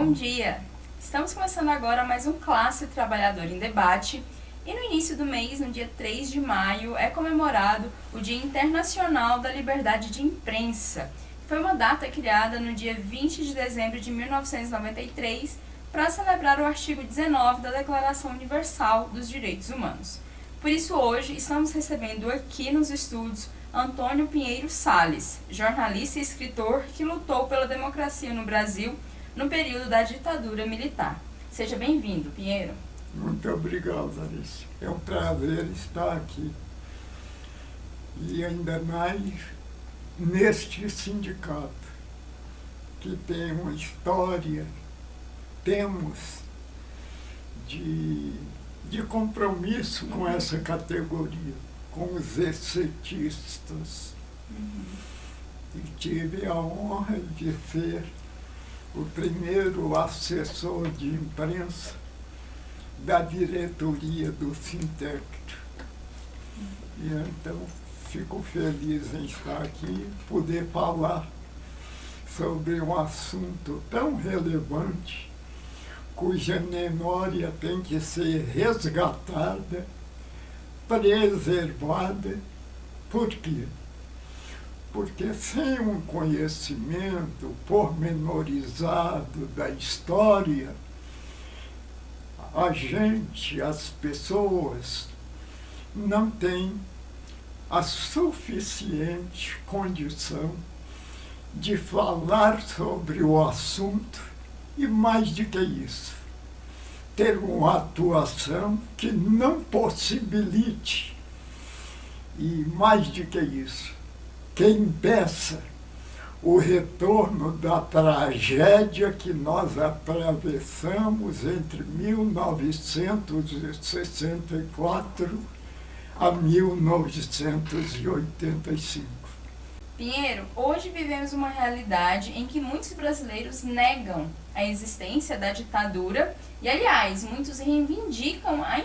Bom dia! Estamos começando agora mais um Classe Trabalhadora em Debate e no início do mês, no dia 3 de maio, é comemorado o Dia Internacional da Liberdade de Imprensa. Foi uma data criada no dia 20 de dezembro de 1993 para celebrar o artigo 19 da Declaração Universal dos Direitos Humanos. Por isso, hoje, estamos recebendo aqui nos estúdios Antônio Pinheiro Salles, jornalista e escritor que lutou pela democracia no Brasil no período da ditadura militar. Seja bem-vindo, Pinheiro. Muito obrigado, Alice. É um prazer estar aqui. E ainda mais neste sindicato, que tem uma história, temos de compromisso com essa categoria, com os excetistas. E tive a honra de ser o primeiro assessor de imprensa da diretoria do Sintectro. E então fico feliz em estar aqui e poder falar sobre um assunto tão relevante, cuja memória tem que ser resgatada, preservada. Por quê? Porque sem um conhecimento pormenorizado da história, a gente, as pessoas, não têm a suficiente condição de falar sobre o assunto e, mais do que isso, ter uma atuação que não possibilite, e mais do que isso, que impeça o retorno da tragédia que nós atravessamos entre 1964 a 1985. Pinheiro, hoje vivemos uma realidade em que muitos brasileiros negam a existência da ditadura e, aliás, muitos reivindicam a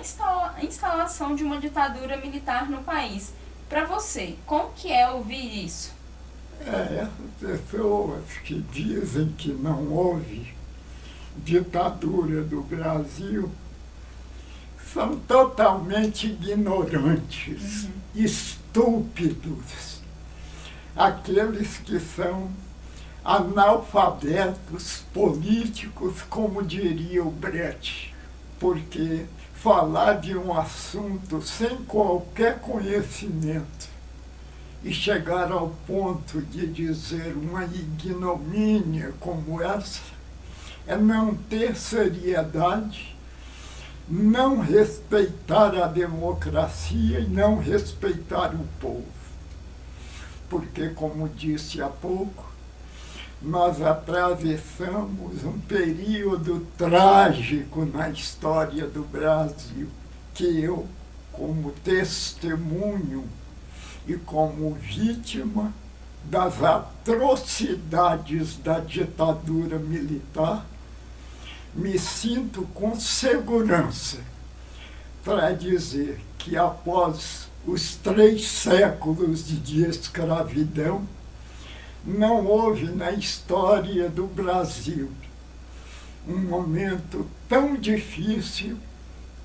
instalação de uma ditadura militar no país. Para você, como que é ouvir isso? Essas pessoas que dizem que não houve ditadura do Brasil são totalmente ignorantes, estúpidos. Aqueles que são analfabetos políticos, como diria o Brecht, porque falar de um assunto sem qualquer conhecimento e chegar ao ponto de dizer uma ignomínia como essa é não ter seriedade, não respeitar a democracia e não respeitar o povo. Porque, como disse há pouco, nós atravessamos um período trágico na história do Brasil, que eu, como testemunho e como vítima das atrocidades da ditadura militar, me sinto com segurança para dizer que após os 3 séculos de escravidão, não houve na história do Brasil um momento tão difícil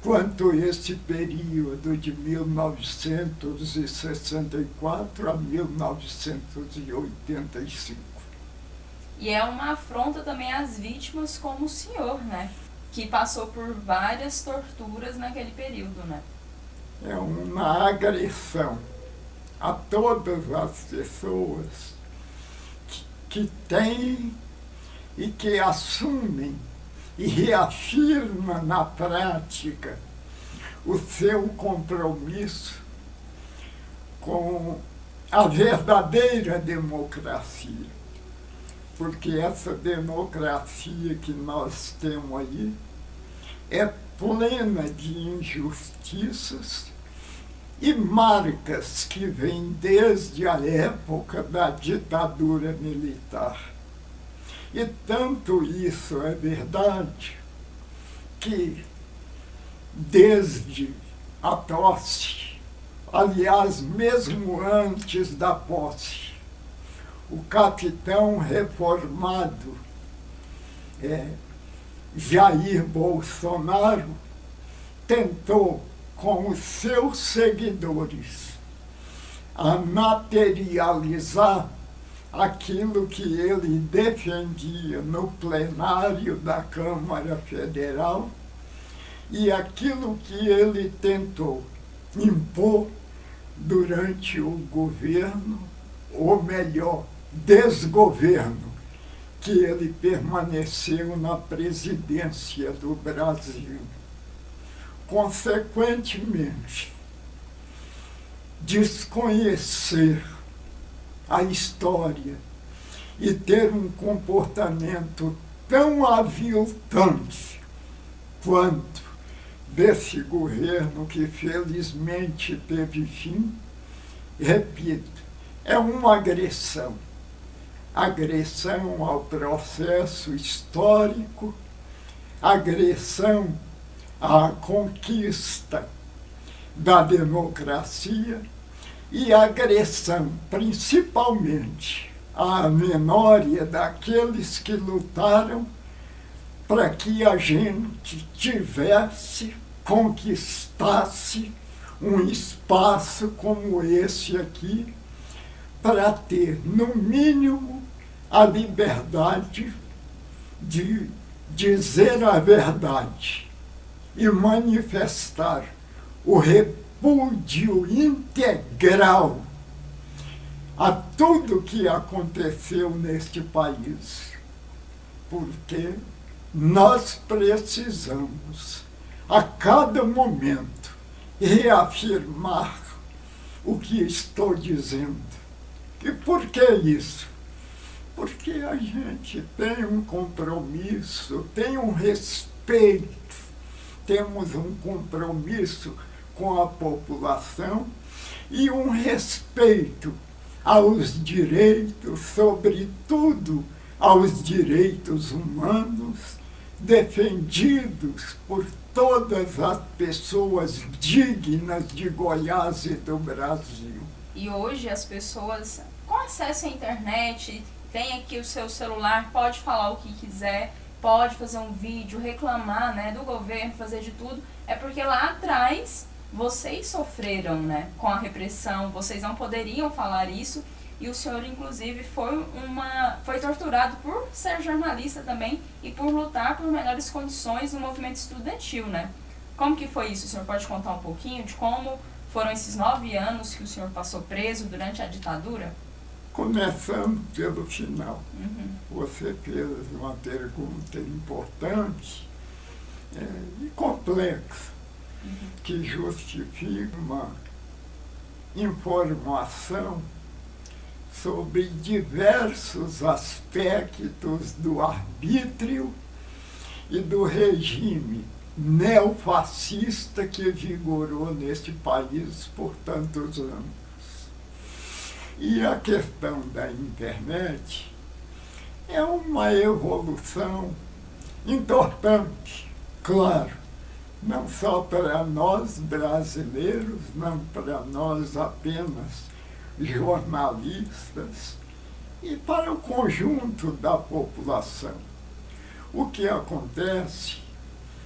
quanto esse período de 1964 a 1985. E é uma afronta também às vítimas como o senhor, né? Que passou por várias torturas naquele período, né? É uma agressão a todas as pessoas que têm e que assumem e reafirmam na prática o seu compromisso com a verdadeira democracia. Porque essa democracia que nós temos aí é plena de injustiças e marcas que vêm desde a época da ditadura militar. E tanto isso é verdade que, desde a posse, aliás, mesmo antes da posse, o capitão reformado Jair Bolsonaro tentou, com os seus seguidores, a materializar aquilo que ele defendia no plenário da Câmara Federal e aquilo que ele tentou impor durante o governo, ou melhor, desgoverno, que ele permaneceu na presidência do Brasil. Consequentemente, desconhecer a história e ter um comportamento tão aviltante quanto desse governo que felizmente teve fim, repito, é uma agressão. Agressão ao processo histórico, agressão à conquista da democracia e agressão, principalmente, à memória daqueles que lutaram para que a gente conquistasse um espaço como esse aqui, para ter, no mínimo, a liberdade de dizer a verdade e manifestar o repúdio integral a tudo que aconteceu neste país, porque nós precisamos, a cada momento, reafirmar o que estou dizendo. E por que isso? Porque a gente tem um compromisso, tem um respeito, temos um compromisso com a população e um respeito aos direitos, sobretudo aos direitos humanos, defendidos por todas as pessoas dignas de Goiás e do Brasil. E hoje as pessoas, com acesso à internet, tem aqui o seu celular, pode falar o que quiser, pode fazer um vídeo, reclamar, né, do governo, fazer de tudo. É porque lá atrás vocês sofreram, né, com a repressão, vocês não poderiam falar isso. E o senhor, inclusive, foi torturado por ser jornalista também e por lutar por melhores condições no movimento estudantil, né? Como que foi isso? O senhor pode contar um pouquinho de como foram esses 9 anos que o senhor passou preso durante a ditadura? Começando pelo final. Você fez uma pergunta importante e complexa, que justifica uma informação sobre diversos aspectos do arbítrio e do regime neofascista que vigorou neste país por tantos anos. E a questão da internet é uma evolução importante, claro, não só para nós brasileiros, não para nós apenas jornalistas, e para o conjunto da população. O que acontece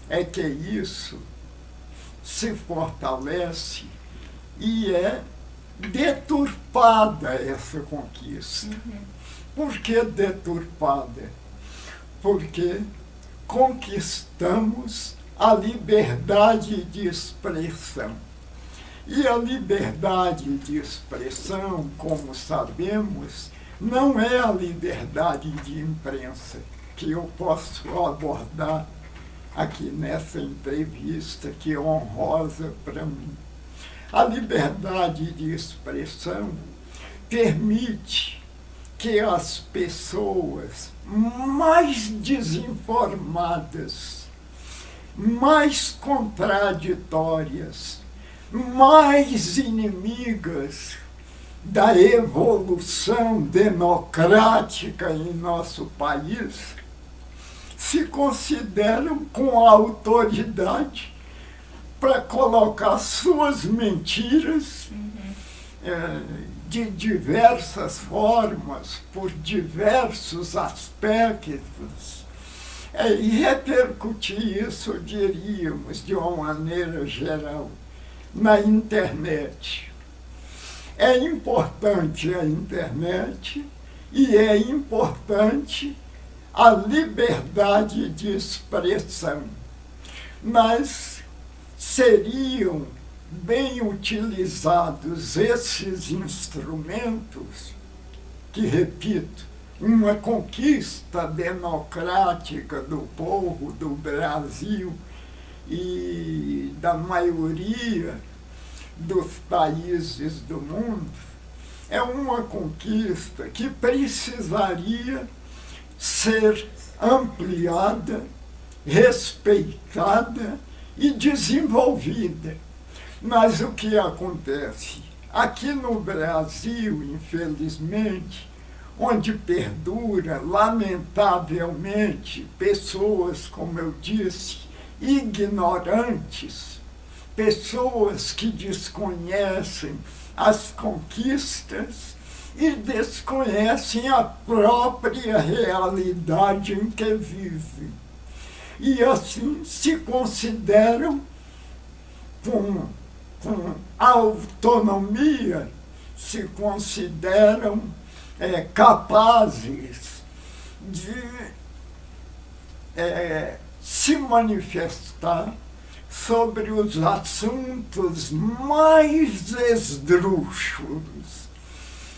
é que isso se fortalece e é deturpada essa conquista. Por que deturpada? Porque conquistamos a liberdade de expressão. E a liberdade de expressão, como sabemos, não é a liberdade de imprensa, que eu posso abordar aqui nessa entrevista, que é honrosa para mim. A liberdade de expressão permite que as pessoas mais desinformadas, mais contraditórias, mais inimigas da evolução democrática em nosso país, se consideram com autoridade para colocar suas mentiras de diversas formas, por diversos aspectos, E repercutir isso, diríamos, de uma maneira geral, na internet. É importante a internet e é importante a liberdade de expressão, mas seriam bem utilizados esses instrumentos, que, repito, uma conquista democrática do povo do Brasil e da maioria dos países do mundo, é uma conquista que precisaria ser ampliada, respeitada e desenvolvida. Mas o que acontece? Aqui no Brasil, infelizmente, onde perdura, lamentavelmente, pessoas, como eu disse, ignorantes, pessoas que desconhecem as conquistas e desconhecem a própria realidade em que vivem. E assim se consideram com autonomia, se consideram capazes de se manifestar sobre os assuntos mais esdrúxulos.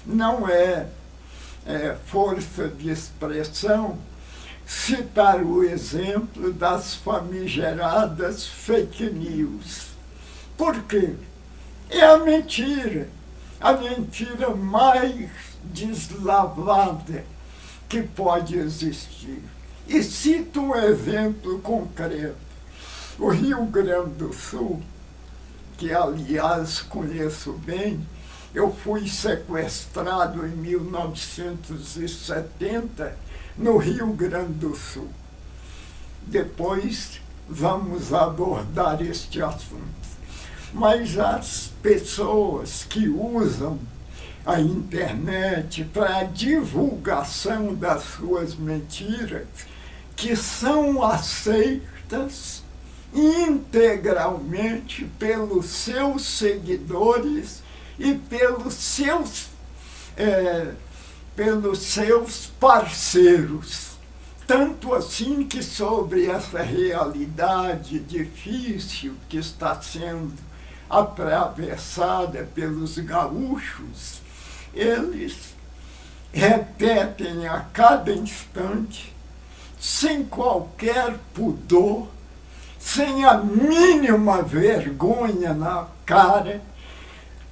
Não é força de expressão citar o exemplo das famigeradas fake news. Por quê? É a mentira mais deslavada que pode existir. E cito um exemplo concreto. O Rio Grande do Sul, que aliás conheço bem, eu fui sequestrado em 1970 no Rio Grande do Sul. Depois vamos abordar este assunto. Mas as pessoas que usam a internet para a divulgação das suas mentiras, que são aceitas integralmente pelos seus seguidores e pelos seus parceiros. Tanto assim que sobre essa realidade difícil que está sendo atravessada pelos gaúchos, eles repetem a cada instante, sem qualquer pudor, sem a mínima vergonha na cara,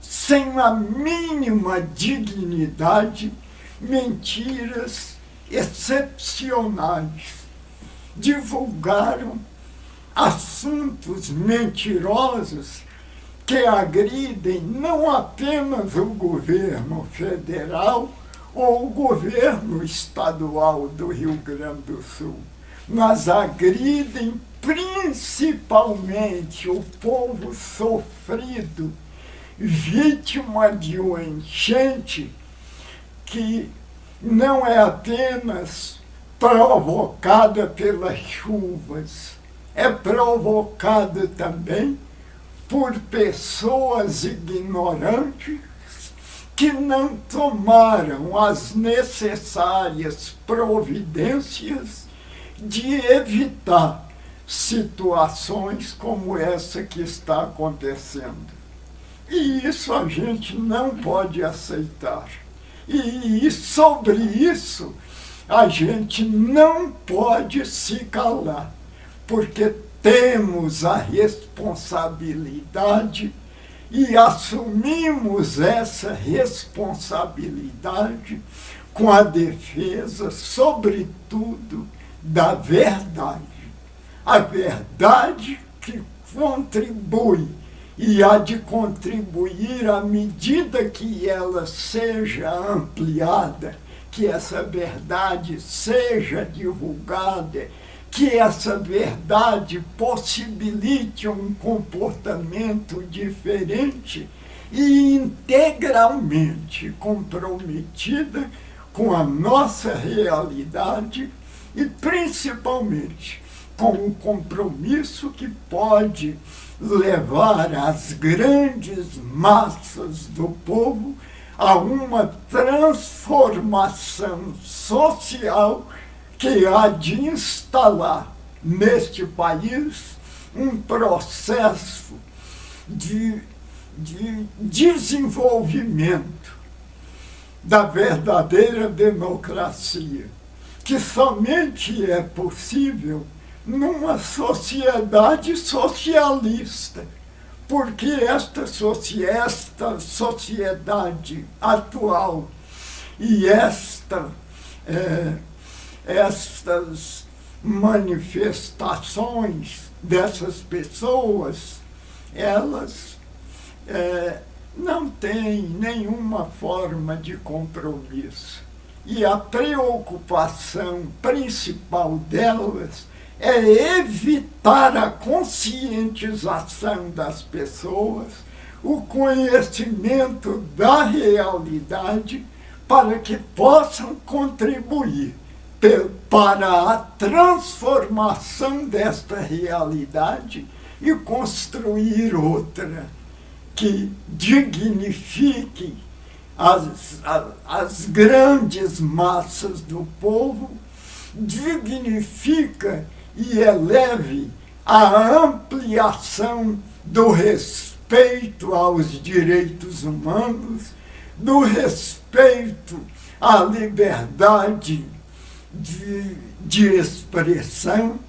sem a mínima dignidade, mentiras excepcionais. Divulgaram assuntos mentirosos que agridem não apenas o governo federal ou o governo estadual do Rio Grande do Sul, mas agridem principalmente o povo sofrido, vítima de uma enchente que não é apenas provocada pelas chuvas, é provocada também por pessoas ignorantes que não tomaram as necessárias providências de evitar situações como essa que está acontecendo. E isso a gente não pode aceitar. E sobre isso a gente não pode se calar, porque temos a responsabilidade e assumimos essa responsabilidade com a defesa, sobretudo, da verdade. A verdade que contribui e há de contribuir à medida que ela seja ampliada, que essa verdade seja divulgada, que essa verdade possibilite um comportamento diferente e integralmente comprometida com a nossa realidade e principalmente com um compromisso que pode levar as grandes massas do povo a uma transformação social que há de instalar neste país um processo de desenvolvimento da verdadeira democracia, que somente é possível numa sociedade socialista, porque esta sociedade atual e estas manifestações dessas pessoas, elas não têm nenhuma forma de compromisso. E a preocupação principal delas é evitar a conscientização das pessoas, o conhecimento da realidade, para que possam contribuir para a transformação desta realidade e construir outra que dignifique as grandes massas do povo, dignifica e eleve a ampliação do respeito aos direitos humanos, do respeito à liberdade de expressão,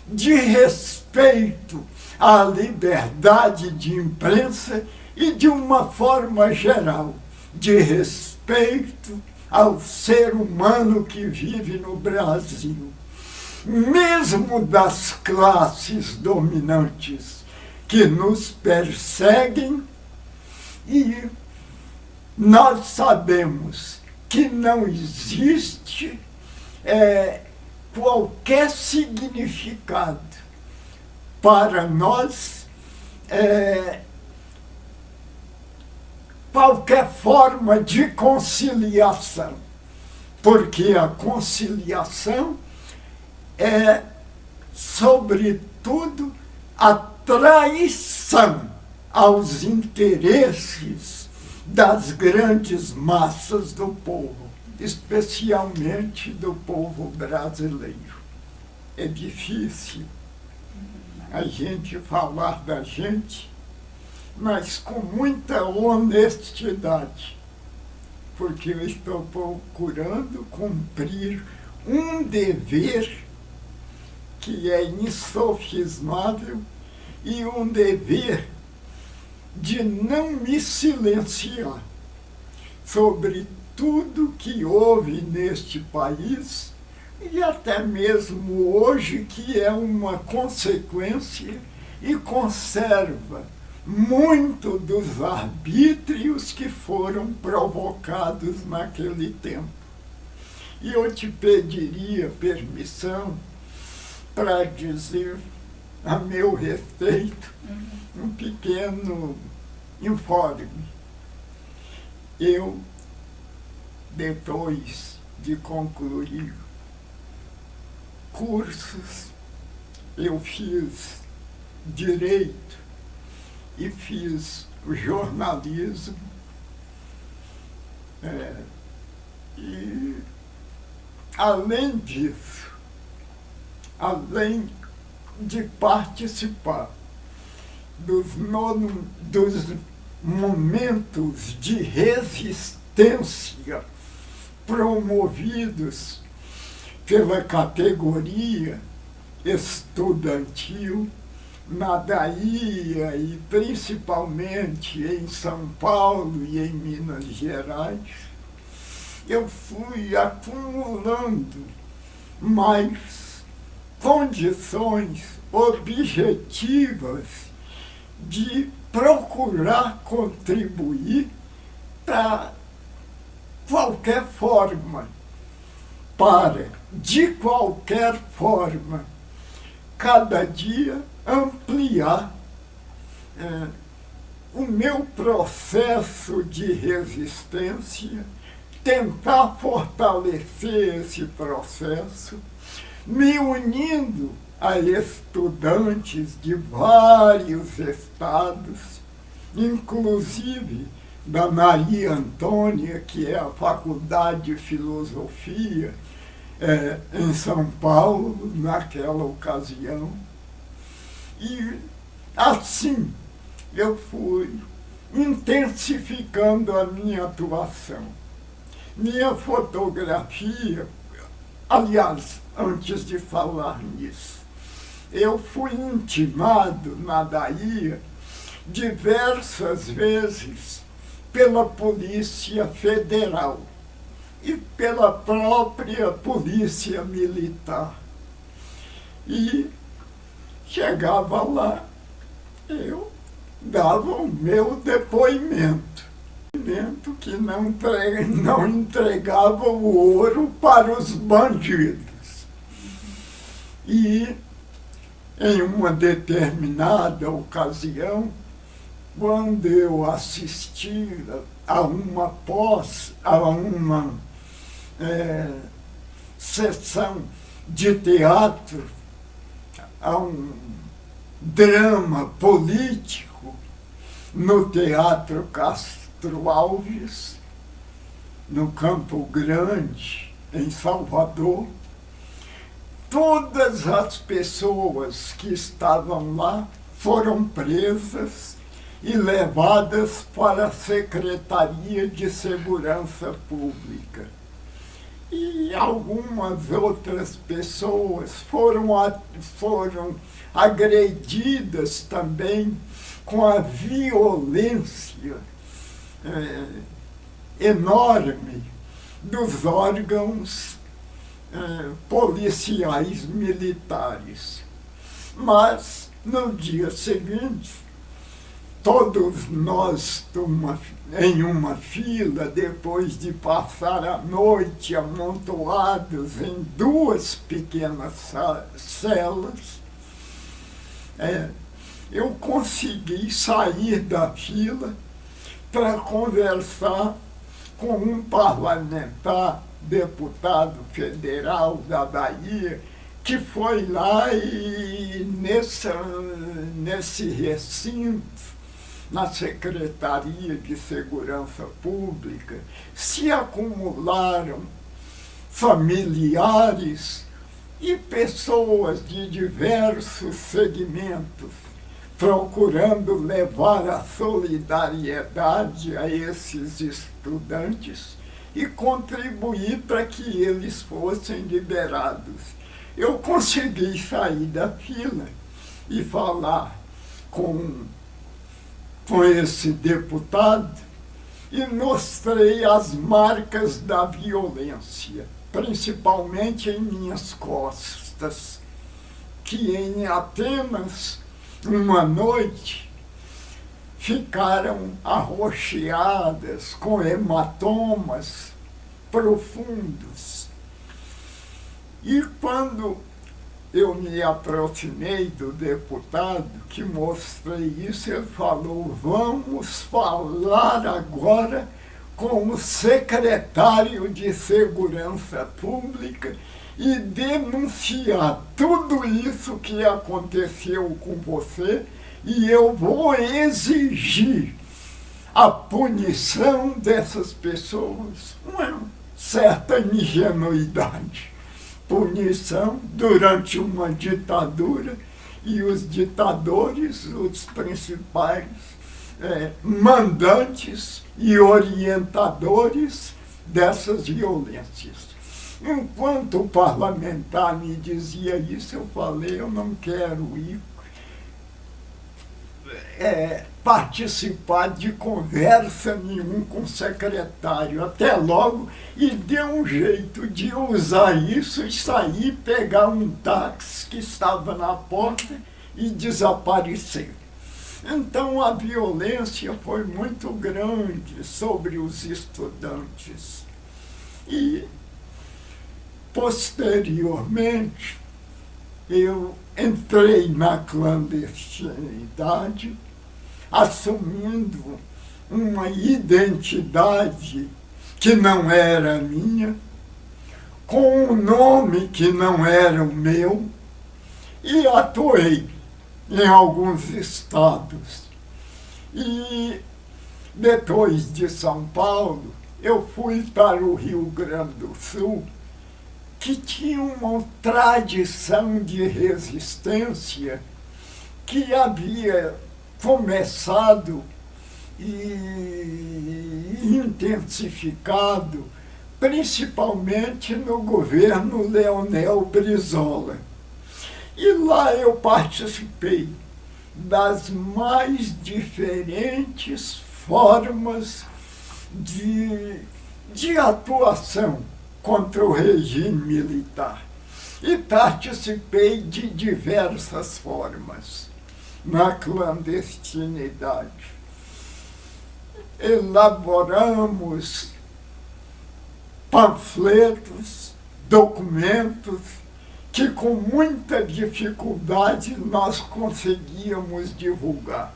de respeito à liberdade de imprensa e, de uma forma geral, de respeito ao ser humano que vive no Brasil. Mesmo das classes dominantes que nos perseguem, e nós sabemos que não existe qualquer significado para nós, qualquer forma de conciliação, porque a conciliação é, sobretudo, a traição aos interesses das grandes massas do povo, especialmente do povo brasileiro. É difícil a gente falar da gente, mas com muita honestidade, porque eu estou procurando cumprir um dever que é insofismável e um dever de não me silenciar sobre tudo que houve neste país e até mesmo hoje, que é uma consequência e conserva muito dos arbítrios que foram provocados naquele tempo. E eu te pediria permissão para dizer a meu respeito um pequeno informe. Eu, depois de concluir cursos, eu fiz direito e fiz jornalismo, e além disso, além de participar dos momentos de resistência promovidos pela categoria estudantil na Bahia e principalmente em São Paulo e em Minas Gerais, eu fui acumulando mais condições objetivas de procurar contribuir para qualquer forma, de qualquer forma, cada dia ampliar o meu processo de resistência, tentar fortalecer esse processo, me unindo a estudantes de vários estados, inclusive da Maria Antônia, que é a Faculdade de Filosofia, em São Paulo, naquela ocasião. E assim eu fui intensificando a minha atuação. Minha fotografia, aliás, antes de falar nisso, eu fui intimado na Bahia diversas vezes pela Polícia Federal e pela própria Polícia Militar. E chegava lá, eu dava o meu depoimento que não entregava o ouro para os bandidos. E em uma determinada ocasião, quando eu assisti a uma sessão de teatro, a um drama político no Teatro Castro Alves, no Campo Grande, em Salvador, todas as pessoas que estavam lá foram presas e levadas para a Secretaria de Segurança Pública. E algumas outras pessoas foram agredidas também com a violência enorme dos órgãos policiais militares. Mas, no dia seguinte, todos nós em uma fila, depois de passar a noite amontoados em duas pequenas celas, eu consegui sair da fila para conversar com um parlamentar, deputado federal da Bahia, que foi lá e nesse recinto, na Secretaria de Segurança Pública, se acumularam familiares e pessoas de diversos segmentos, procurando levar a solidariedade a esses estudantes e contribuir para que eles fossem liberados. Eu consegui sair da fila e falar com esse deputado e mostrei as marcas da violência, principalmente em minhas costas, que em apenas uma noite ficaram arroxeadas com hematomas profundos. E quando eu me aproximei do deputado que mostrei isso, ele falou: vamos falar agora com o secretário de Segurança Pública e denunciar tudo isso que aconteceu com você, e eu vou exigir a punição dessas pessoas. Uma certa ingenuidade. Punição durante uma ditadura, e os ditadores, os principais mandantes e orientadores dessas violências. Enquanto o parlamentar me dizia isso, eu falei: eu não quero ir participar de conversa nenhuma com o secretário. Até logo. E deu um jeito de usar isso e sair, pegar um táxi que estava na porta e desaparecer. Então a violência foi muito grande sobre os estudantes. E, posteriormente, eu entrei na clandestinidade, assumindo uma identidade que não era minha, com um nome que não era o meu e atuei em alguns estados. E depois de São Paulo, eu fui para o Rio Grande do Sul, que tinha uma tradição de resistência que havia começado e intensificado, principalmente no governo Leonel Brizola. E lá eu participei das mais diferentes formas de atuação contra o regime militar. E participei de diversas formas na clandestinidade. Elaboramos panfletos, documentos, que com muita dificuldade nós conseguíamos divulgar.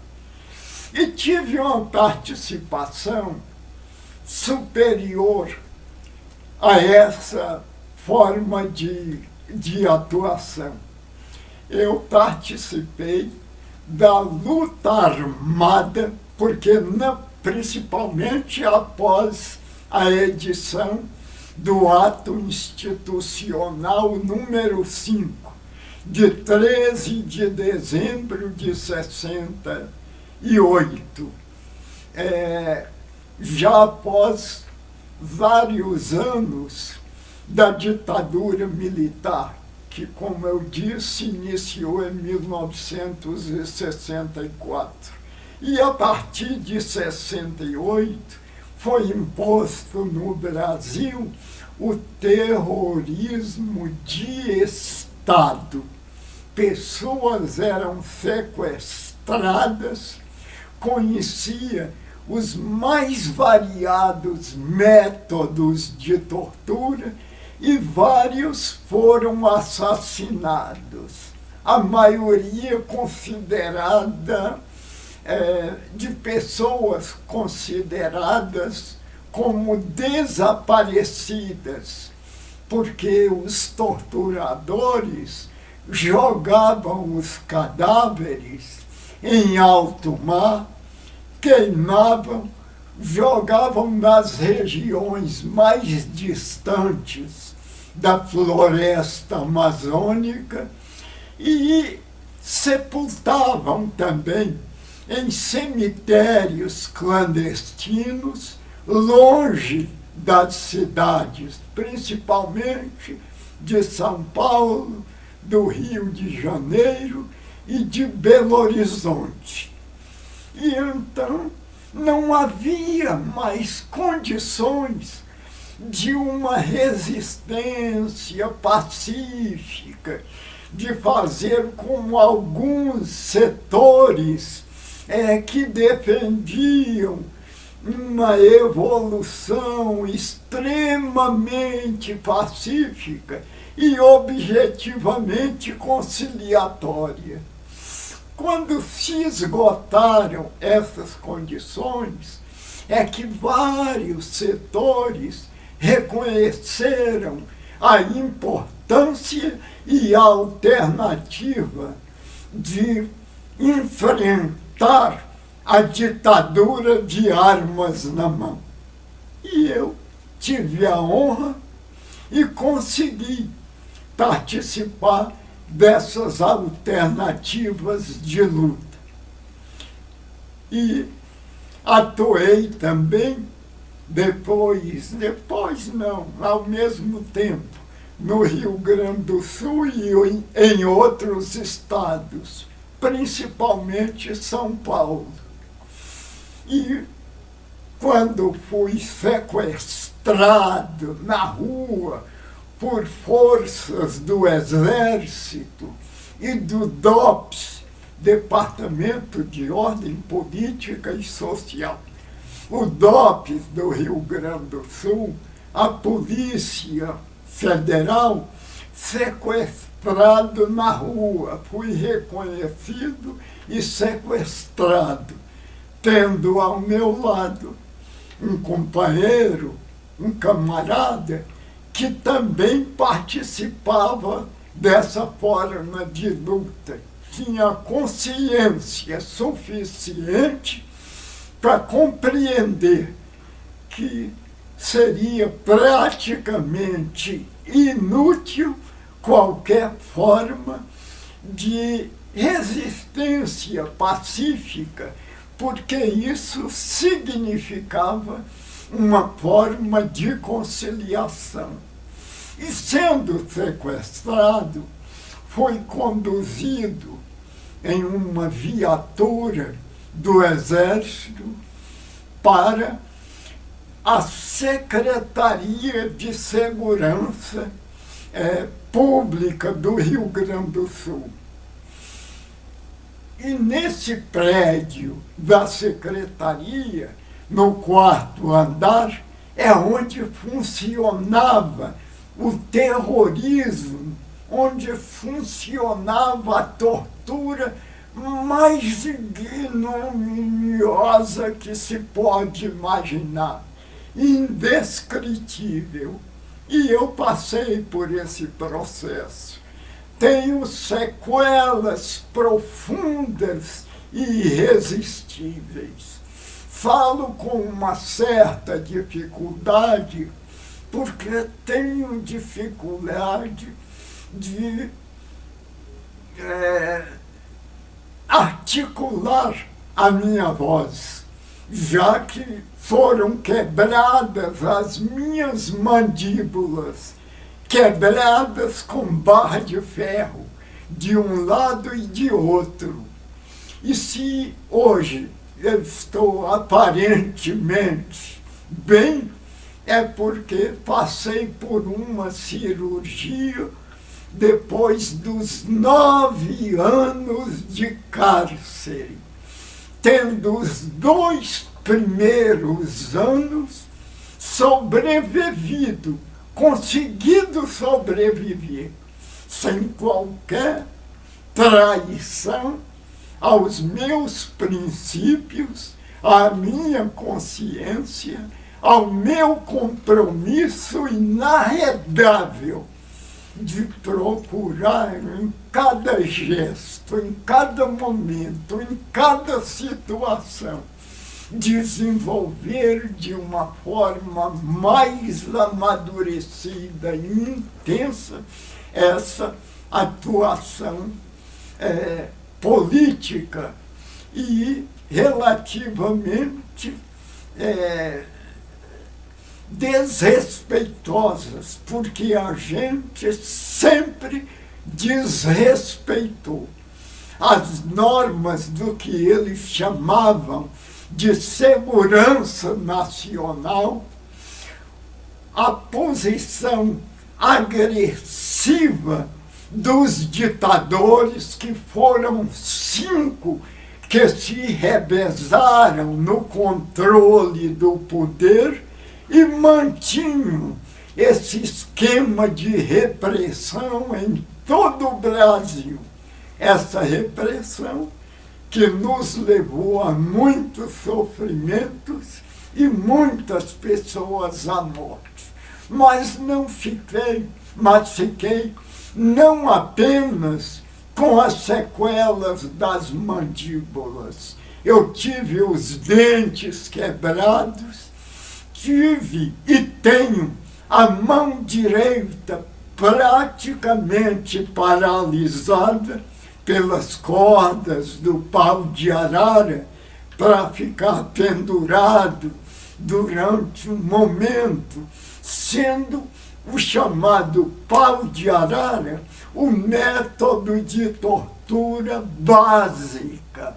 E tive uma participação superior a essa forma de atuação. Eu participei da luta armada, porque principalmente após a edição do ato institucional número 5, de 13 de dezembro de 68. Já após vários anos da ditadura militar, que, como eu disse, iniciou em 1964. E a partir de 68 foi imposto no Brasil o terrorismo de Estado. Pessoas eram sequestradas, conhecia os mais variados métodos de tortura e vários foram assassinados. A maioria considerada de pessoas consideradas como desaparecidas, porque os torturadores jogavam os cadáveres em alto mar, queimavam, jogavam nas regiões mais distantes da floresta amazônica e sepultavam também em cemitérios clandestinos, longe das cidades, principalmente de São Paulo, do Rio de Janeiro e de Belo Horizonte. E então não havia mais condições de uma resistência pacífica, de fazer como alguns setores que defendiam uma evolução extremamente pacífica e objetivamente conciliatória. Quando se esgotaram essas condições, é que vários setores reconheceram a importância e a alternativa de enfrentar a ditadura de armas na mão. E eu tive a honra e consegui participar dessas alternativas de luta. E atuei também ao mesmo tempo, no Rio Grande do Sul e em outros estados, principalmente São Paulo. E quando fui sequestrado na rua por forças do Exército e do DOPS, Departamento de Ordem Política e Social, o DOPS do Rio Grande do Sul, a Polícia Federal, sequestrado na rua. Fui reconhecido e sequestrado, tendo ao meu lado um companheiro, um camarada, que também participava dessa forma de luta. Tinha consciência suficiente para compreender que seria praticamente inútil qualquer forma de resistência pacífica, porque isso significava uma forma de conciliação. E sendo sequestrado, foi conduzido em uma viatura do Exército para a Secretaria de Segurança Pública do Rio Grande do Sul. E nesse prédio da secretaria, no quarto andar, é onde funcionava o terrorismo, onde funcionava a tortura mais ignominiosa que se pode imaginar, indescritível. E eu passei por esse processo. Tenho sequelas profundas e irresistíveis. Falo com uma certa dificuldade, porque tenho dificuldade de articular a minha voz, já que foram quebradas as minhas mandíbulas, quebradas com barra de ferro, de um lado e de outro. E se hoje eu estou aparentemente bem, é porque passei por uma cirurgia depois dos 9 anos de cárcere, tendo os 2 primeiros anos sobrevivido, conseguido sobreviver, sem qualquer traição aos meus princípios, à minha consciência, ao meu compromisso inarredável de procurar em cada gesto, em cada momento, em cada situação, desenvolver de uma forma mais amadurecida e intensa essa atuação política e relativamente desrespeitosas, porque a gente sempre desrespeitou as normas do que eles chamavam de segurança nacional, a posição agressiva dos ditadores, que foram 5 que se revezaram no controle do poder e mantinham esse esquema de repressão em todo o Brasil. Essa repressão que nos levou a muitos sofrimentos e muitas pessoas à morte. Mas fiquei não apenas com as sequelas das mandíbulas. Eu tive os dentes quebrados, tive e tenho a mão direita praticamente paralisada pelas cordas do pau de arara para ficar pendurado durante um momento, sendo o chamado pau de arara o método de tortura básica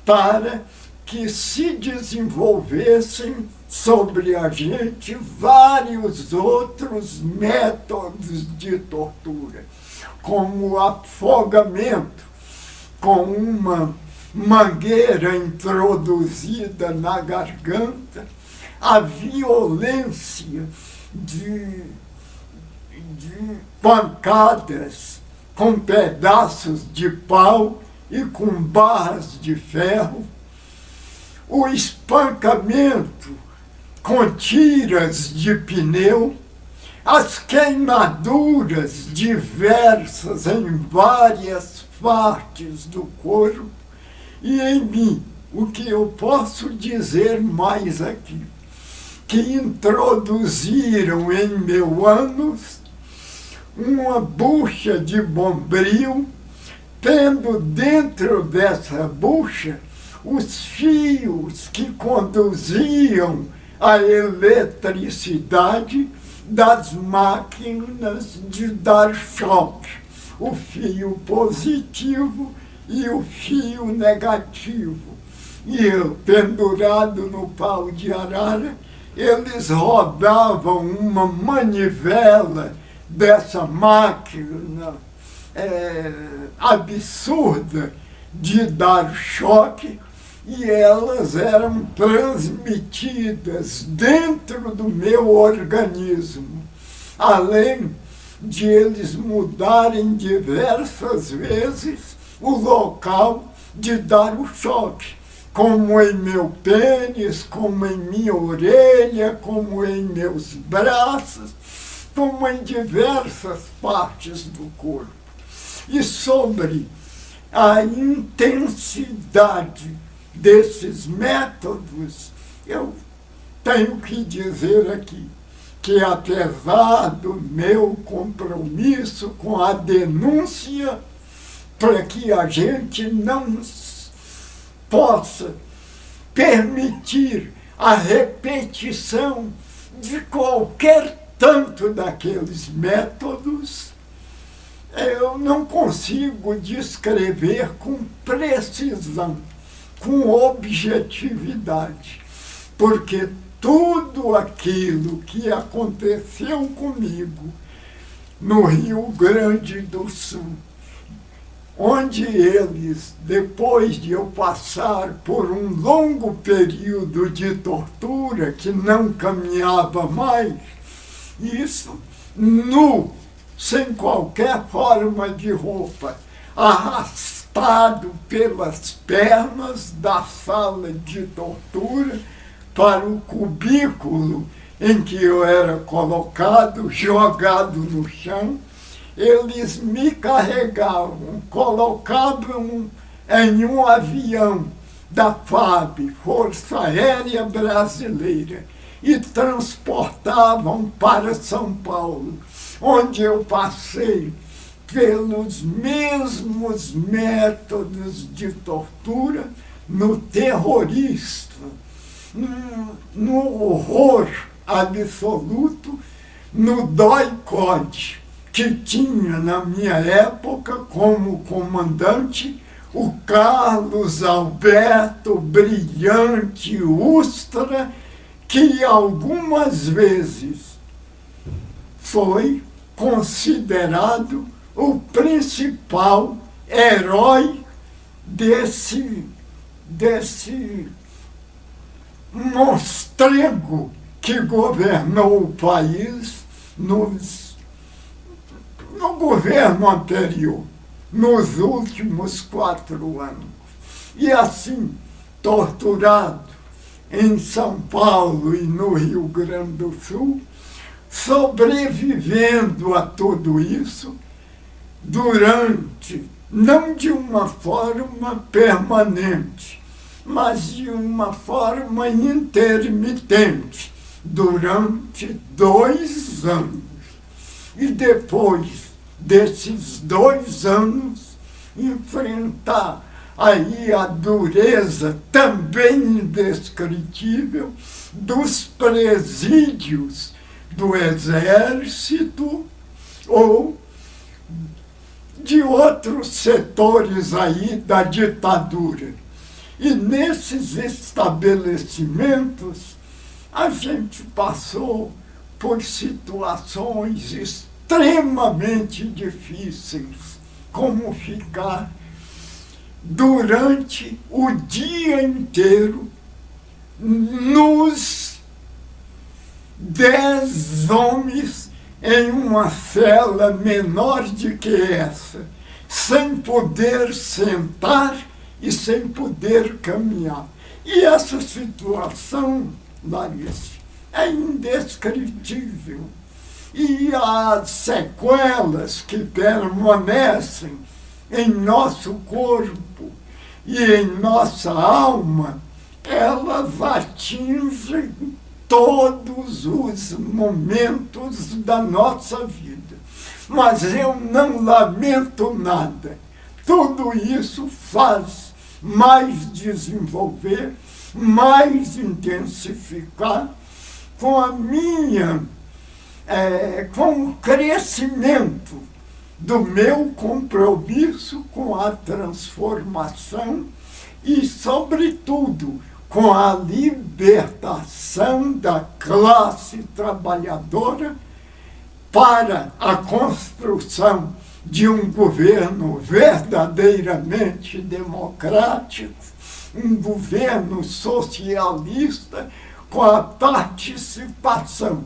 para que se desenvolvessem sobre a gente vários outros métodos de tortura, como o afogamento com uma mangueira introduzida na garganta, a violência de pancadas com pedaços de pau e com barras de ferro, o espancamento com tiras de pneu, as queimaduras diversas em várias partes do corpo e em mim. O que eu posso dizer mais aqui? Que introduziram em meu ânus uma bucha de bombril, tendo dentro dessa bucha os fios que conduziam a eletricidade das máquinas de dar choque, o fio positivo e o fio negativo. E eu, pendurado no pau de arara, eles rodavam uma manivela dessa máquina absurda de dar choque, e elas eram transmitidas dentro do meu organismo, além de eles mudarem diversas vezes o local de dar o choque, como em meu pênis, como em minha orelha, como em meus braços, como em diversas partes do corpo. E sobre a intensidade desses métodos, eu tenho que dizer aqui que, apesar do meu compromisso com a denúncia, para que a gente não possa permitir a repetição de qualquer tanto daqueles métodos, eu não consigo descrever com precisão, com objetividade, porque tudo aquilo que aconteceu comigo no Rio Grande do Sul, onde eles, depois de eu passar por um longo período de tortura que não caminhava mais, isso nu, sem qualquer forma de roupa, arrastado pelas pernas da sala de tortura para o cubículo em que eu era colocado, jogado no chão. Eles me carregavam, colocavam em um avião da FAB, Força Aérea Brasileira, e transportavam para São Paulo, onde eu passei pelos mesmos métodos de tortura, no terrorista, no horror absoluto, no dói-code, que tinha na minha época como comandante o Carlos Alberto Brilhante Ustra, que algumas vezes foi considerado o principal herói desse monstrengo que governou o país no governo anterior, nos últimos 4 anos. E assim, torturado em São Paulo e no Rio Grande do Sul, sobrevivendo a tudo isso durante, não de uma forma permanente, mas de uma forma intermitente, durante 2 anos. E depois desses 2 anos, enfrentar aí a dureza também indescritível dos presídios do Exército ou de outros setores aí da ditadura. E nesses estabelecimentos, a gente passou por situações extremamente difíceis, como ficar durante o dia inteiro nos 10 homens em uma cela menor do que essa, sem poder sentar e sem poder caminhar. E essa situação, Larissa, é indescritível. E as sequelas que permanecem em nosso corpo e em nossa alma, elas atingem todos os momentos da nossa vida. Mas eu não lamento nada. Tudo isso faz mais desenvolver, mais intensificar com com o crescimento do meu compromisso com a transformação e, sobretudo, com a libertação da classe trabalhadora para a construção de um governo verdadeiramente democrático, um governo socialista com a participação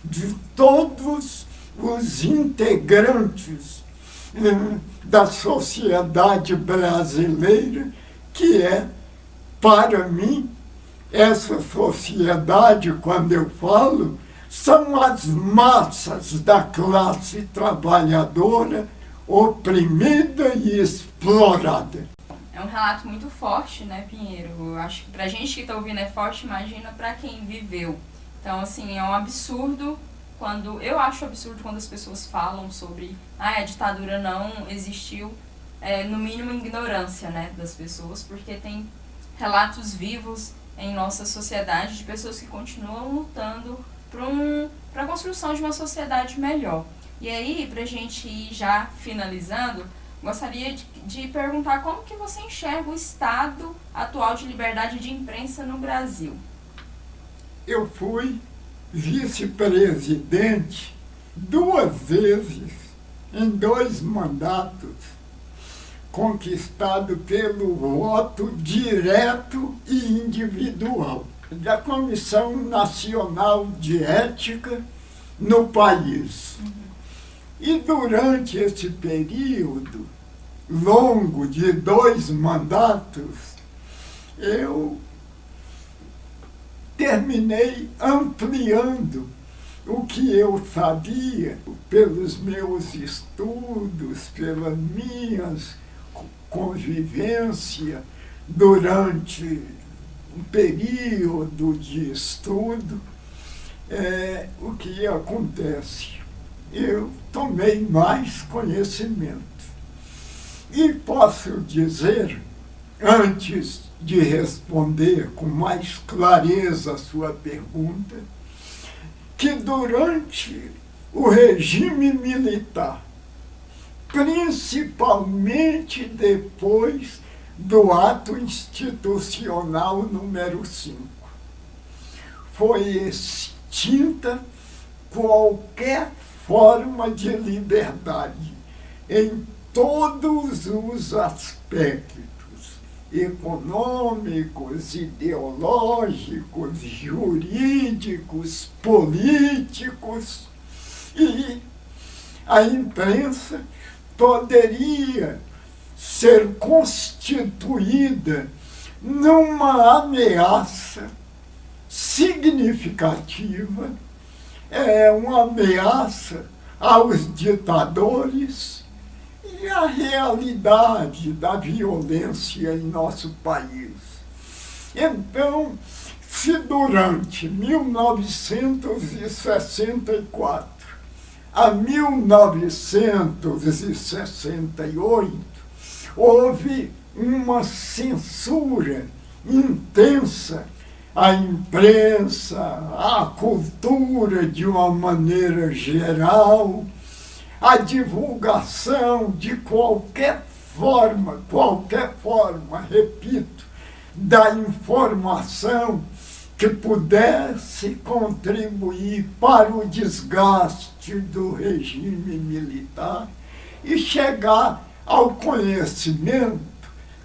de todos os integrantes da sociedade brasileira, que é, para mim, essa sociedade, quando eu falo, são as massas da classe trabalhadora oprimida e explorada. É um relato muito forte, né, Pinheiro? Eu acho que pra gente que está ouvindo é forte, imagina para quem viveu. Então, assim, é um absurdo eu acho absurdo quando as pessoas falam sobre a ditadura não existiu, no mínimo ignorância, né, das pessoas, porque tem relatos vivos em nossa sociedade de pessoas que continuam lutando para a construção de uma sociedade melhor. E aí, para a gente ir já finalizando, gostaria de perguntar como que você enxerga o estado atual de liberdade de imprensa no Brasil. Eu fui vice-presidente 2 vezes, em 2 mandatos, conquistado pelo voto direto e individual da Comissão Nacional de Ética no país. E durante esse período longo de 2 mandatos, eu terminei ampliando o que eu sabia pelos meus estudos, pelas minhas convivência durante um período de estudo. O que acontece? Eu tomei mais conhecimento. E posso dizer, antes de responder com mais clareza a sua pergunta, que durante o regime militar, principalmente depois do ato institucional número 5, foi extinta qualquer forma de liberdade em todos os aspectos econômicos, ideológicos, jurídicos, políticos, e a imprensa poderia ser constituída numa ameaça significativa, uma ameaça aos ditadores e à realidade da violência em nosso país. Então, se durante 1964 a 1968 houve uma censura intensa à imprensa, à cultura de uma maneira geral, a divulgação de qualquer forma, repito, da informação que pudesse contribuir para o desgaste do regime militar e chegar ao conhecimento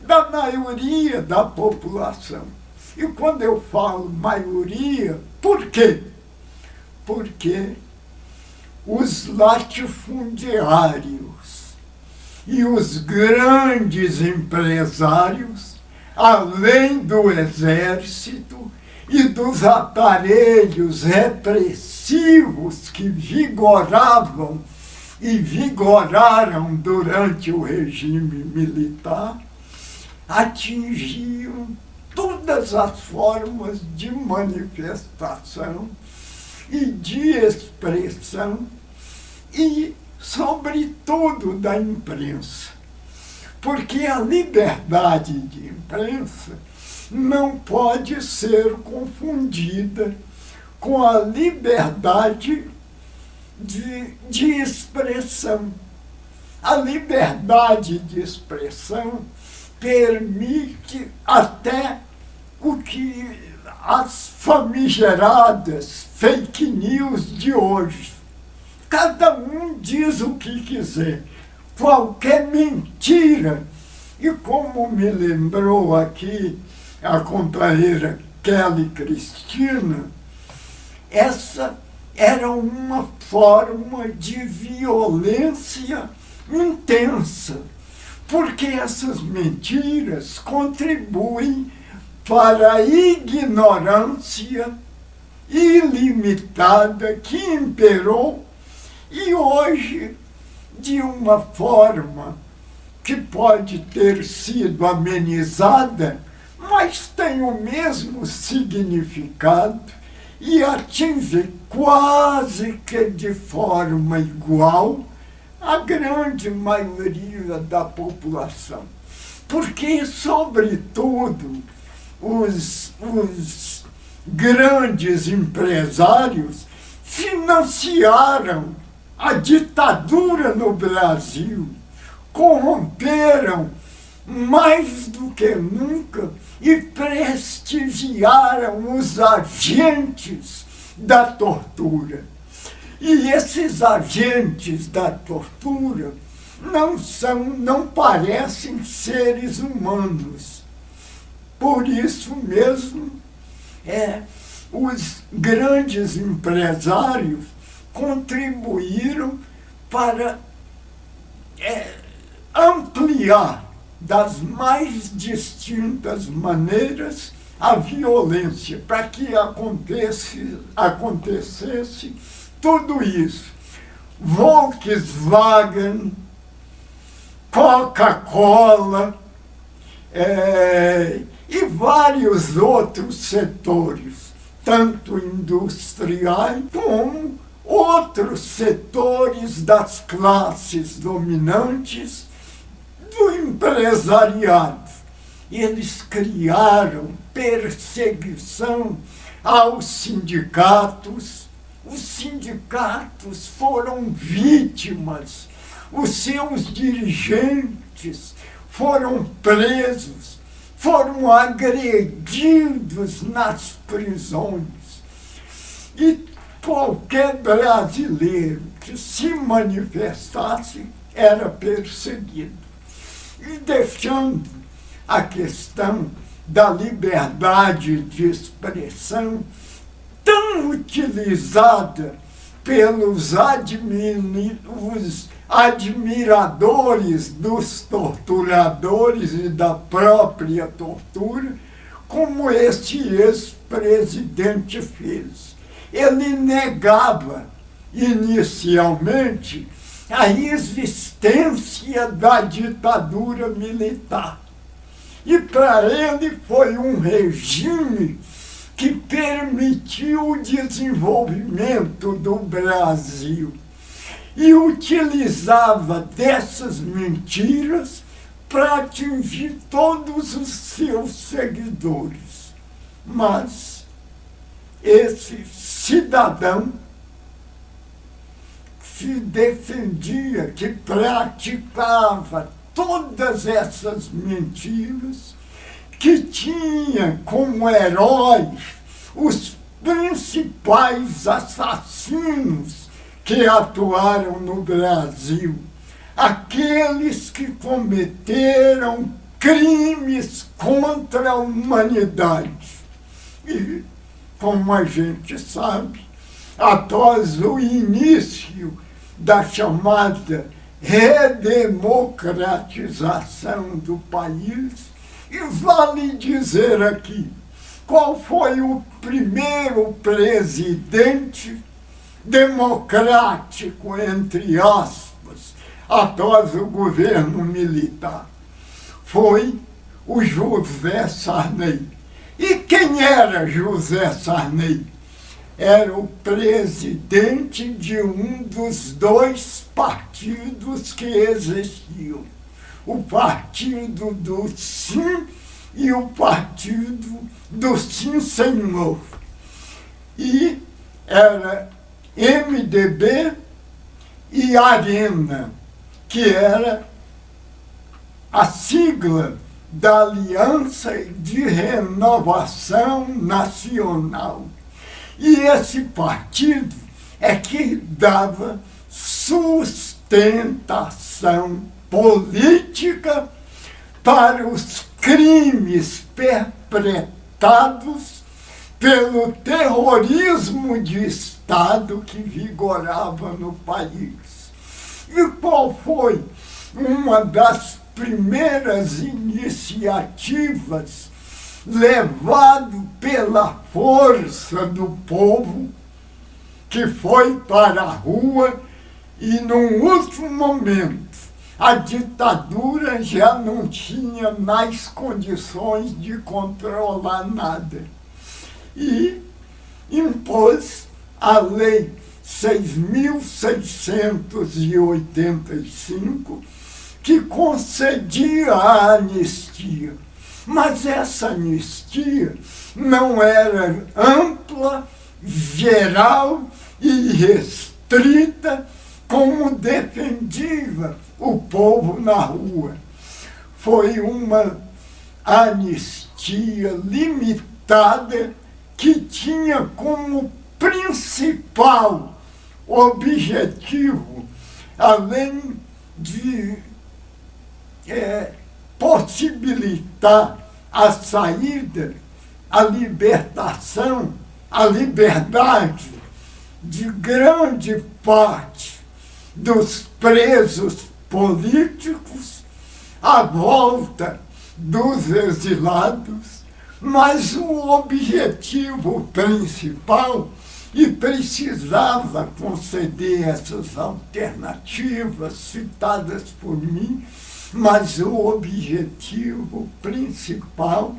da maioria da população. E quando eu falo maioria, por quê? Porque os latifundiários e os grandes empresários, além do exército e dos aparelhos repressivos que vigoravam e vigoraram durante o regime militar, atingiam todas as formas de manifestação e de expressão e, sobretudo, da imprensa. Porque a liberdade de imprensa não pode ser confundida com a liberdade de expressão. A liberdade de expressão permite até o que as famigeradas fake news de hoje. Cada um diz o que quiser, qualquer mentira. E como me lembrou aqui a companheira Kelly Cristina, essa era uma forma de violência intensa, porque essas mentiras contribuem para a ignorância ilimitada que imperou e hoje, de uma forma que pode ter sido amenizada, mas tem o mesmo significado e atinge quase que de forma igual a grande maioria da população. Porque, sobretudo, os grandes empresários financiaram a ditadura no Brasil, corromperam mais do que nunca e prestigiaram os agentes da tortura. E esses agentes da tortura não parecem seres humanos. Por isso mesmo, os grandes empresários contribuíram para ampliar das mais distintas maneiras a violência, para que acontecesse tudo isso. Volkswagen, Coca-Cola e vários outros setores, tanto industriais como outros setores das classes dominantes do empresariado. Eles criaram perseguição aos sindicatos. Os sindicatos foram vítimas, os seus dirigentes foram presos, foram agredidos nas prisões. E qualquer brasileiro que se manifestasse era perseguido. E deixando a questão da liberdade de expressão, tão utilizada pelos admiradores dos torturadores e da própria tortura, como este ex-presidente fez. Ele negava inicialmente a existência da ditadura militar. E para ele foi um regime que permitiu o desenvolvimento do Brasil e utilizava dessas mentiras para atingir todos os seus seguidores. Mas esse cidadão se defendia, que praticava todas essas mentiras, que tinha como heróis os principais assassinos que atuaram no Brasil, aqueles que cometeram crimes contra a humanidade. E, como a gente sabe, após o início da chamada redemocratização do país, e vale dizer aqui qual foi o primeiro presidente democrático, entre aspas, após o governo militar? Foi o José Sarney. E quem era José Sarney? Era o presidente de um dos dois partidos que existiam. O partido do Sim e o partido do Sim Senhor. E era MDB e Arena, que era a sigla da Aliança de Renovação Nacional. E esse partido é que dava sustentação política para os crimes perpetrados pelo terrorismo de Estado que vigorava no país. E qual foi uma das primeiras iniciativas levado pela força do povo, que foi para a rua e, num último momento, a ditadura já não tinha mais condições de controlar nada. E impôs a Lei 6.685, que concedia a anistia. Mas essa anistia não era ampla, geral e restrita, como defendia o povo na rua. Foi uma anistia limitada que tinha como principal objetivo, além de possibilitar a saída, a libertação, a liberdade de grande parte dos presos políticos, a volta dos exilados, mas o objetivo principal, e precisava conceder essas alternativas citadas por mim, mas o objetivo principal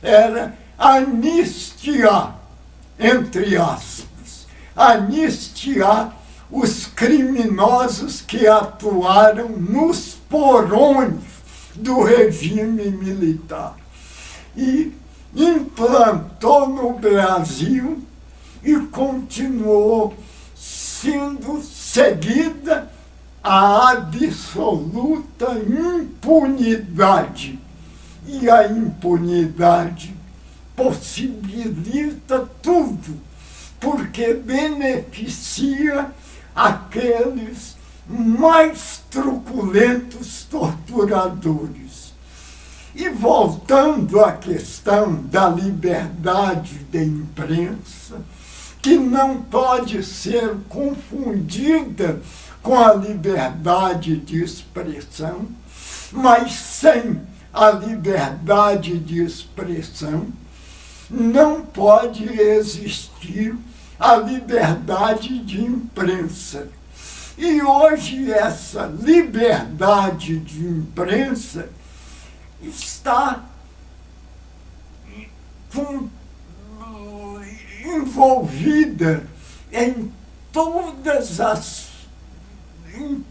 era anistiar, entre aspas, anistiar os criminosos que atuaram nos porões do regime militar. E implantou no Brasil e continuou sendo seguida a absoluta impunidade. E a impunidade possibilita tudo, porque beneficia aqueles mais truculentos torturadores. E voltando à questão da liberdade de imprensa, que não pode ser confundida com a liberdade de expressão, mas sem a liberdade de expressão não pode existir a liberdade de imprensa. E hoje essa liberdade de imprensa está envolvida em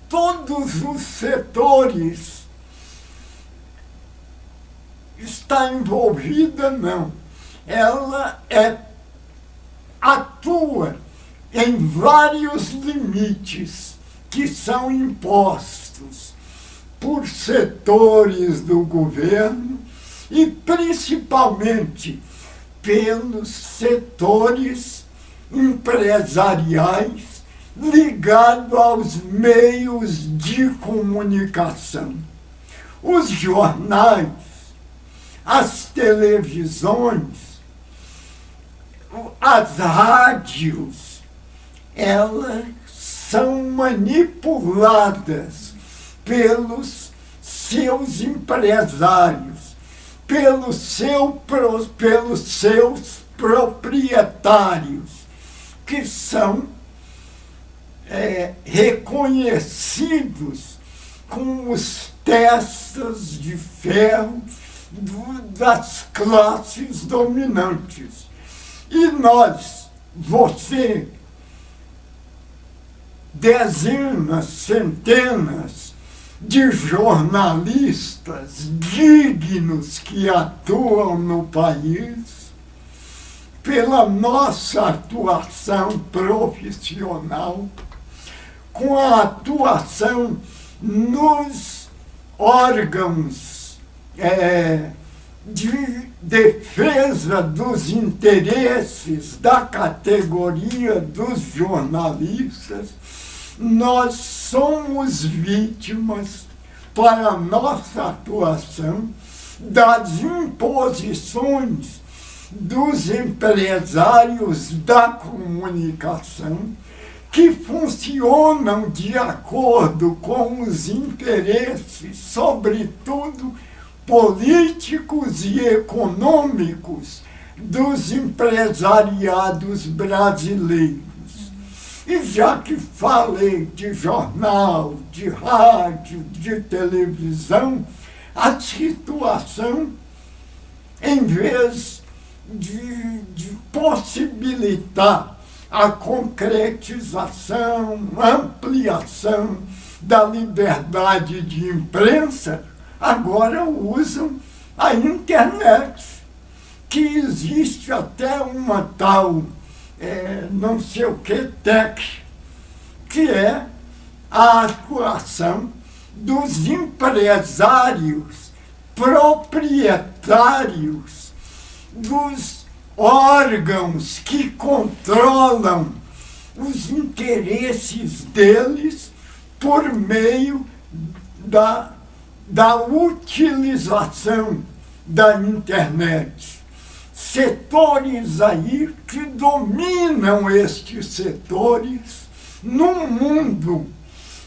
todos os setores. Está envolvida, não. Ela atua em vários limites que são impostos por setores do governo e principalmente pelos setores empresariais ligados aos meios de comunicação. Os jornais, as televisões, as rádios, elas são manipuladas pelos seus empresários, pelos seus proprietários, que são reconhecidos como os testas de ferro das classes dominantes. E você, dezenas, centenas de jornalistas dignos que atuam no país, pela nossa atuação profissional, com a atuação nos órgãos de defesa dos interesses da categoria dos jornalistas, nós somos vítimas, para nossa atuação, das imposições dos empresários da comunicação, que funcionam de acordo com os interesses, sobretudo políticos e econômicos, dos empresariados brasileiros. E já que falei de jornal, de rádio, de televisão, a situação, em vez de possibilitar a concretização, ampliação da liberdade de imprensa, agora usam a internet, que existe até uma tal, não sei o que, tech, que é a atuação dos empresários proprietários dos órgãos que controlam os interesses deles por meio da utilização da internet. Setores aí que dominam estes setores no mundo.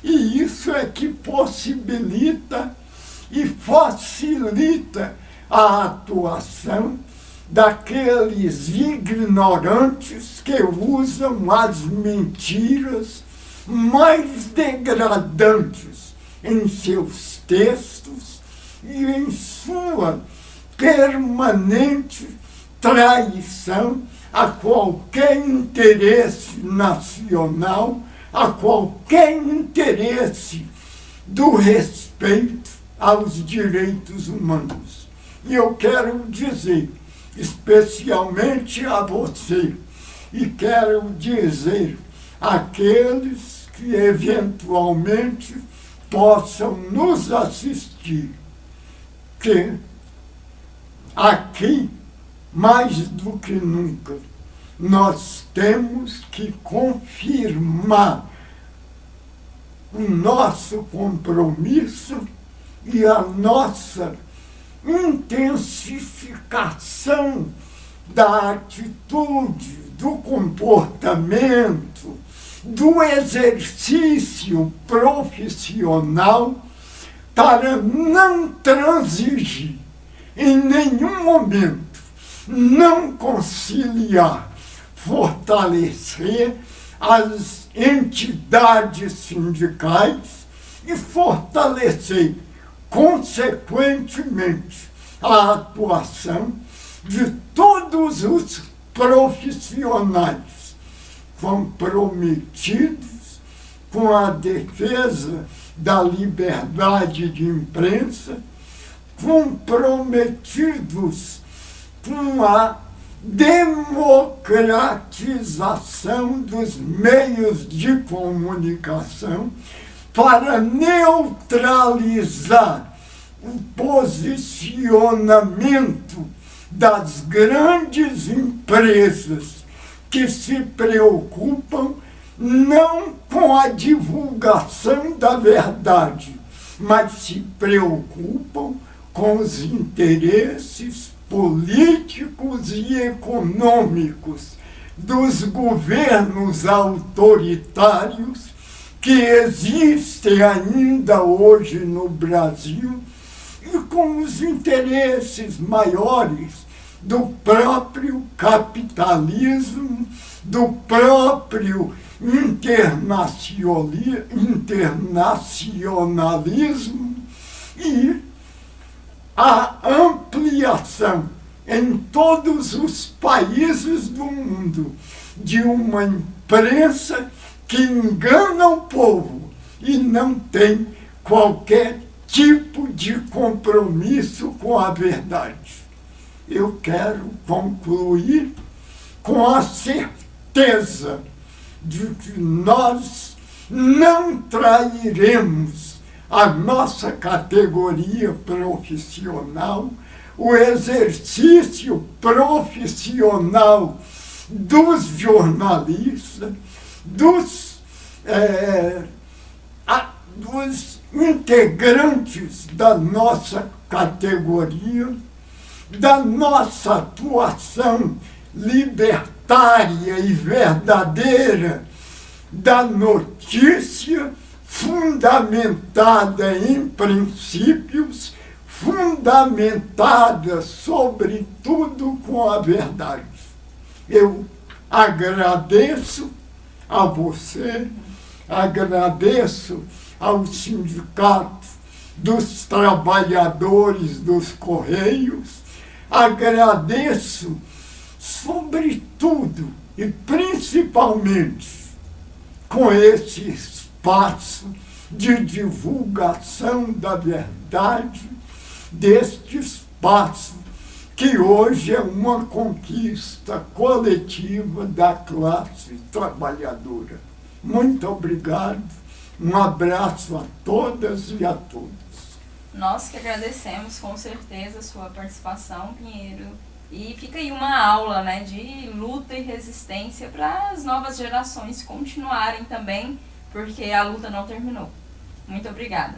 E isso é que possibilita e facilita a atuação daqueles ignorantes que usam as mentiras mais degradantes em seus textos e em sua permanente traição a qualquer interesse nacional, a qualquer interesse do respeito aos direitos humanos. E eu quero dizer, especialmente a você, e quero dizer àqueles que eventualmente possam nos assistir, que aqui, mais do que nunca, nós temos que confirmar o nosso compromisso e a nossa intensificação da atitude, do comportamento, do exercício profissional, para não transigir em nenhum momento, não conciliar, fortalecer as entidades sindicais e fortalecer, consequentemente, a atuação de todos os profissionais comprometidos com a defesa da liberdade de imprensa, comprometidos com a democratização dos meios de comunicação para neutralizar o posicionamento das grandes empresas que se preocupam não com a divulgação da verdade, mas se preocupam com os interesses políticos e econômicos dos governos autoritários que existem ainda hoje no Brasil e com os interesses maiores do próprio capitalismo, do próprio internacionalismo e a ampliação em todos os países do mundo de uma imprensa que engana o povo e não tem qualquer tipo de compromisso com a verdade. Eu quero concluir com a certeza de que nós não trairemos a nossa categoria profissional, o exercício profissional dos jornalistas, dos integrantes da nossa categoria, da nossa atuação libertária e verdadeira, da notícia fundamentada em princípios, fundamentada sobretudo com a verdade. Eu agradeço a você, agradeço ao Sindicato dos Trabalhadores dos Correios, agradeço sobretudo e principalmente com esse espaço de divulgação da verdade, deste espaço que hoje é uma conquista coletiva da classe trabalhadora. Muito obrigado, um abraço a todas e a todos. Nós que agradecemos com certeza a sua participação, Pinheiro. E fica aí uma aula, né, de luta e resistência para as novas gerações continuarem também, porque a luta não terminou. Muito obrigada.